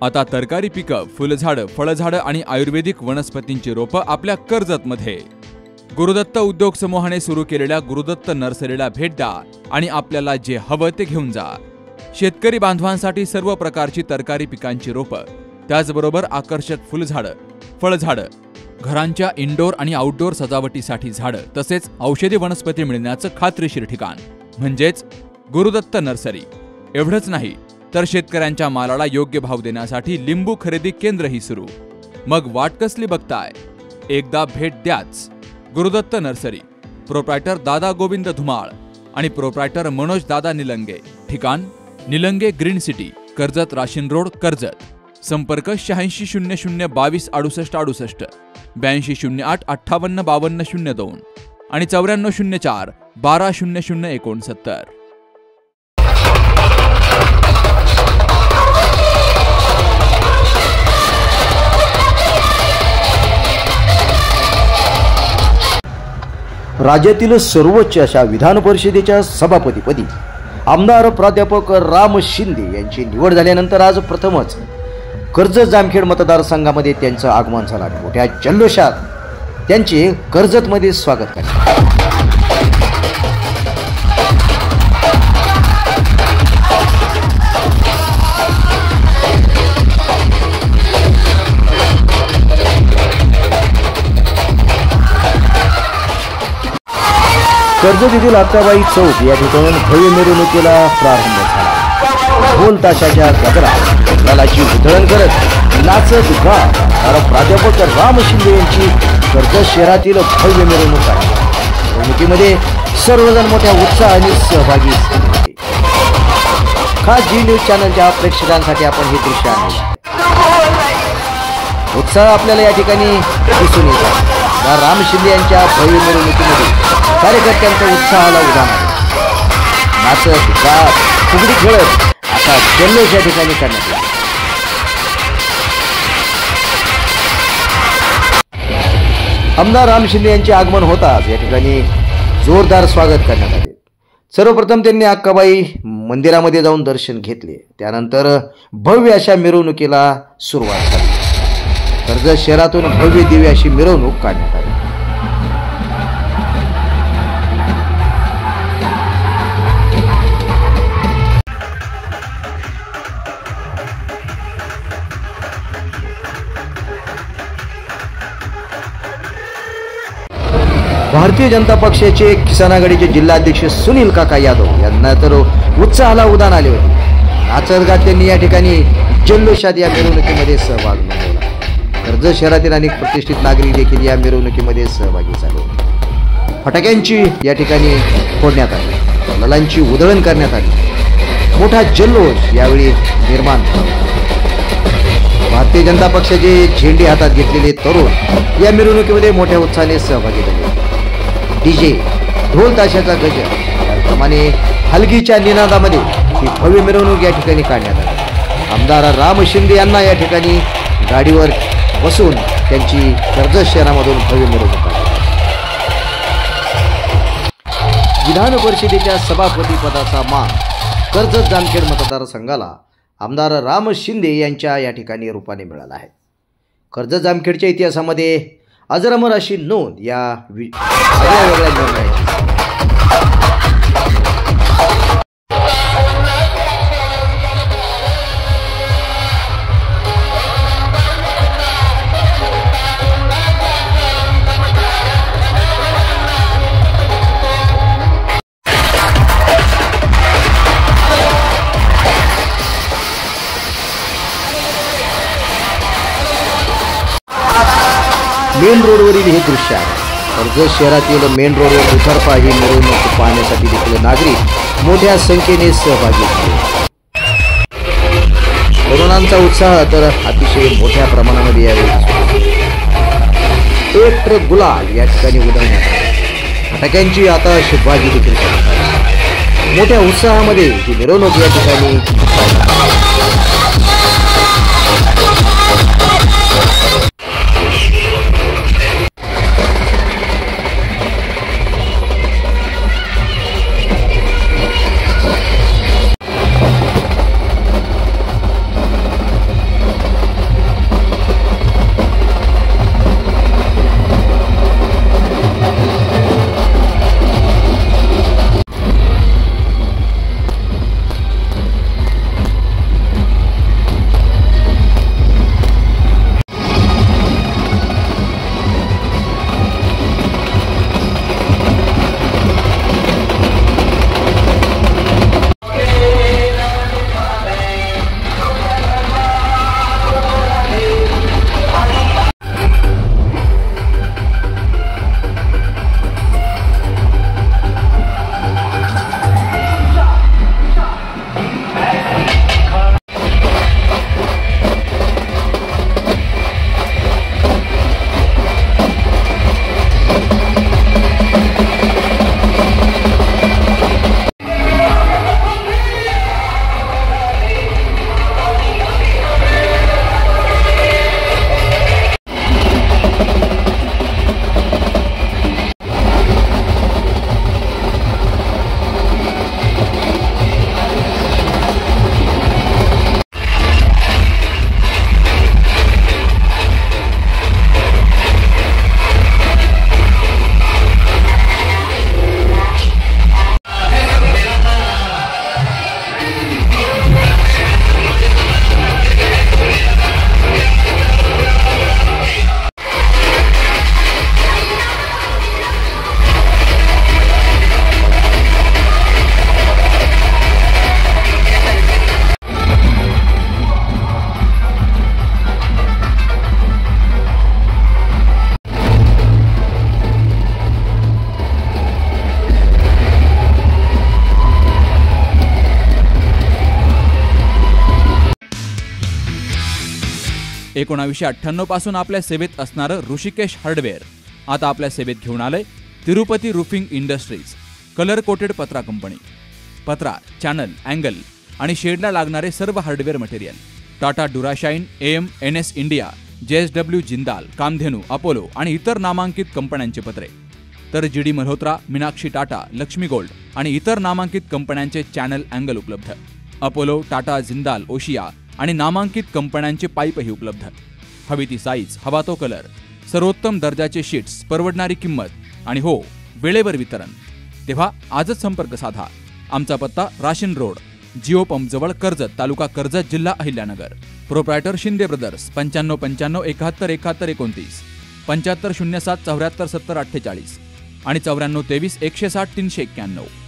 आता तरकारी पिकं, फुलझाडं, फळझाडं आणि आयुर्वेदिक वनस्पतींची रोपं आपल्या कर्जतमध्ये. गुरुदत्त उद्योग समूहाने सुरू केलेल्या गुरुदत्त नर्सरीला भेट द्या आणि आपल्याला जे हवं ते घेऊन जा. शेतकरी बांधवांसाठी सर्व प्रकारची तरकारी पिकांची रोपं, त्याचबरोबर आकर्षक फुलझाडं, फळझाडं, घरांच्या इनडोअर आणि आउटडोअर सजावटीसाठी झाडं, तसेच औषधी वनस्पती मिळण्याचं खात्रीशीर ठिकाण म्हणजेच गुरुदत्त नर्सरी. एवढंच नाही तर शेतकऱ्यांच्या मालाला योग्य भाव देण्यासाठी लिंबू खरेदी केंद्रही सुरू. मग वाट कसली बघताय? एकदा भेट द्याच. गुरुदत्त नर्सरी, प्रोप्रायटर दादा गोविंद धुमाळ आणि प्रोप्रायटर मनोज दादा निलंगे. ठिकाण निलंगे ग्रीन सिटी, कर्जत राशीन रोड, कर्जत. संपर्क 8600 22 68 68, 8208 58 52 02 आणि 9404 12 00 69. राज्यातील सर्वोच्च अशा विधान परिषदेच्या सभापतीपदी आमदार प्राध्यापक राम शिंदे यांची निवड झाल्यानंतर आज प्रथमच कर्जत जामखेड मतदारसंघामध्ये त्यांचं आगमन झालं. मोठ्या जल्लोषात त्यांचे कर्जतमध्ये स्वागत करण्यात आले. कर्जत येथील अक्काबाई चौक या ठिकाणी भव्य मिरवणुकीला प्रारंभ झाला. ढोल ताशाच्या गजरात लालाची उधळण करत नाचत गात प्राध्यापक राम शिंदे यांची कर्जत शहरातील भव्य मिरवणूक आहे. मिरवणुकीमध्ये सर्वजण मोठ्या उत्साहाने सहभागी झाले. खास जी न्यूज चॅनलच्या प्रेक्षकांसाठी आपण हे दृश्य आणले. उत्साह आपल्याला या ठिकाणी दिसून येत आहे. राम शिंदे यांच्या भव्य मिरवणुकीमध्ये कार्यकर्त्यांच्या उत्साहाला उधाण आहे. नाचत गात फुगडी खेळत असा जल्लोष या ठिकाणी करण्यात आला. आमदार राम शिंदे यांचे आगमन होताच या ठिकाणी जोरदार स्वागत करण्यात आले. सर्वप्रथम त्यांनी अक्काबाई मंदिरामध्ये जाऊन दर्शन घेतले. त्यानंतर भव्य अशा मिरवणुकीला सुरुवात झाली. कर्जत शहरातून भव्य दिव्य अशी मिरवणूक काढण्यात आली. भारतीय जनता पक्षाचे किसान आघाडीचे जिल्हाध्यक्ष सुनील काका यादव यांना तर उत्साहाला उधाण आले होते. नाचत गात त्यांनी या ठिकाणी जल्लोषात या मिरवणुकीमध्ये सहभाग नोंदवला. कर्जत शहरातील अनेक प्रतिष्ठित नागरिक देखील या मिरवणुकीमध्ये सहभागी झाले. फटाक्यांची या ठिकाणी फोडण्यात आली, ललांची उधळण करण्यात आली. मोठा जल्लोष यावेळी निर्माण झाला. भारतीय जनता पक्षाचे झेंडे हातात घेतलेले तरुण या मिरवणुकीमध्ये मोठ्या उत्साहाने सहभागी झाले. डीजे, ढोल ताशाचा गजर त्याप्रमाणे हलगीच्या निनादामध्ये ही भव्य मिरवणूक या ठिकाणी काढण्यात आली. आमदार राम शिंदे यांना या ठिकाणी गाडीवर बसून त्यांची कर्जत शहरामधून भव्य मिरवणूक काढली. विधान परिषदेच्या सभापती पदाचा मान कर्जत जामखेड मतदारसंघाला आमदार राम शिंदे यांच्या या ठिकाणी रूपाने मिळाला आहे. कर्जत जामखेडच्या इतिहासामध्ये अजरामर अशी नोंद या वेगळ्या निर्णयाची. मेन रोडवरील हे दृश्य आहे. कर्जत शहरातील मेन रोडवर दुतर्फा ही मिरवणूक पाहण्यासाठी देखील नागरिक मोठ्या संख्येने सहभागी झाले. तरुणांचा उत्साह तर अतिशय मोठ्या प्रमाणामध्ये यावेळी. एक ट्रक गुलाल या ठिकाणी उधळण्यात आला. फटाक्यांची आता शुभबाजी देखील करण्यात आली. मोठ्या उत्साहामध्ये ही मिरवणूक या ठिकाणी 1998 पासून आपल्या सेवेत असणारं ऋषिकेश हार्डवेअर आता आपल्या सेवेत घेऊन आलंय Tirupati roofing industries, colour coated पत्रा कंपनी. पत्रा, चॅनल, अँगल आणि शेडला लागणारे सर्व hardware material. Tata Durashine, AM, NS India, JSW Jindal, Kamdhenu, Apollo आणि इतर नामांकित कंपन्यांचे पत्रे. तर GD मल्होत्रा, मीनाक्षी टाटा, लक्ष्मी गोल्ड आणि इतर नामांकित कंपन्यांचे चॅनल, अँगल उपलब्ध. अपोलो, टाटा, जिंदाल, ओशिया आणि नामांकित कंपन्यांचे पाईपही उपलब्ध. हवी ती साईज, हवा तो कलर, सर्वोत्तम दर्जाचे शीट्स, परवडणारी किंमत आणि हो, वेळेवर वितरण. तेव्हा आजच संपर्क साधा. आमचा पत्ता राशीन रोड, जिओ पंप जवळ, कर्जत, तालुका कर्जत, जिल्हा अहिल्यानगर. प्रोप्रायटर शिंदे ब्रदर्स, 9595 71 71 29, 7507 74 70 48 आणि 9423 160 391.